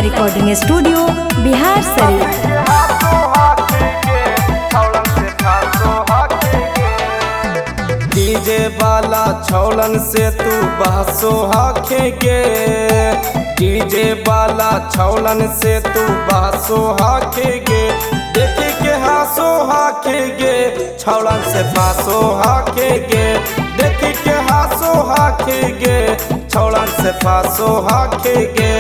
Recording studio Bihar Sharif. DJ वाला छौलन से तू बहसो हाखेगे, डीजे वाला छौलन से तू बहसो हाखेगे, देखे के हासो हाखेगे छौलन से फासो हाखेगे, देखे के हासो हाखेगे छौलन से फासो हाखेगे।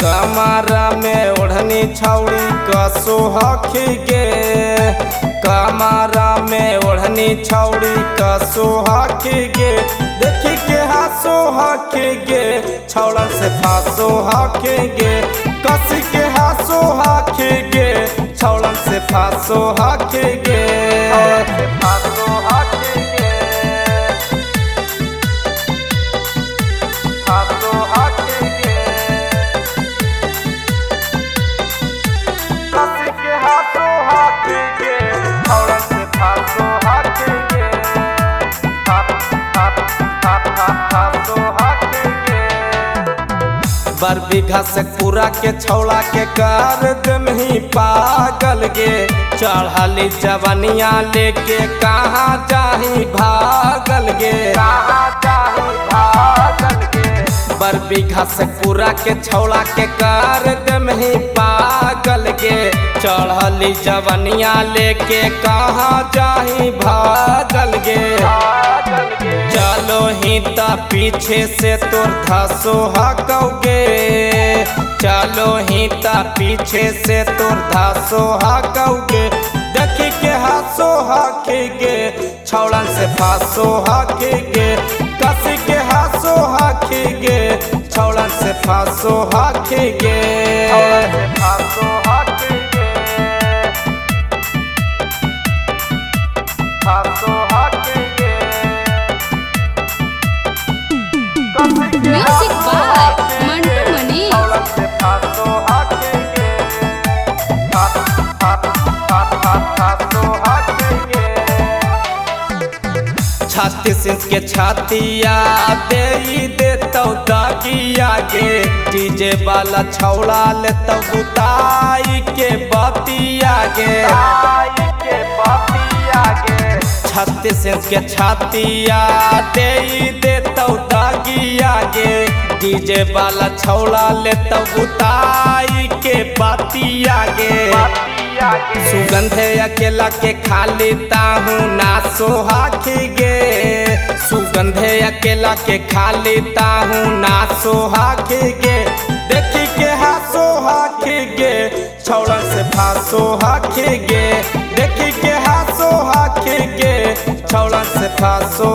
कमारा में ओढ़नी छौड़ी कसो हाखेगे, कमारा में ओढ़नी छौड़ी कसो हाखेगे, देखी के हासो हाखेगे छौड़न से फासो हाखेगे, कस के हासो हाखेगे छौड़न से फासो हाखेगे। फासो हाखेगे, फासो हाखेगे, कस के हासो हाखेगे छौड़न से फासो हाखेगे, फासो हाखेगे। बर बीघा से पूरा के छौड़ा के कर दम ही पागल गे, चढ़ाली जवनिया लेके कहाँ जाही भागल गे, कहाँ जाही भागल गे। बर बीघा से पूरा के छौड़ा के कर दम ही पागल गे, चढ़ाली जवनिया लेके कहाँ जाही भागल गे। चलो ही ता पीछे से तोर धसो हाकोगे, चलो ही ता पीछे से तोर धसो हाकोगे, देखी के हासो हाखेगे छौड़न से फासो हाखेगे, कस के हासो हाखेगे छौड़न से फासो हाखेगे, फासो हाखेगे, फासो हाखेगे। म्यूजिक बाय मंटू मनी। छत्तीस इंच के छातिया दे देतौ दागिया गे, डीजे वाला छौड़ा लेतौ बुताई के बतिया गे, छत्तीस इंच के छातिया दे देतौ दागिया गे, डीजे वाला छौड़ा लेतौ बुताई के बतिया गे। सुगंध अकेला के खाली ताहू ना सोहाखेगे, सुगंध अकेला के खाली ताहू ना सोहाखेगे, देखी के हासो हाखेगे छौड़न से फासो हाखेगे, देखी के हासो हाखेगे छौड़न से फासो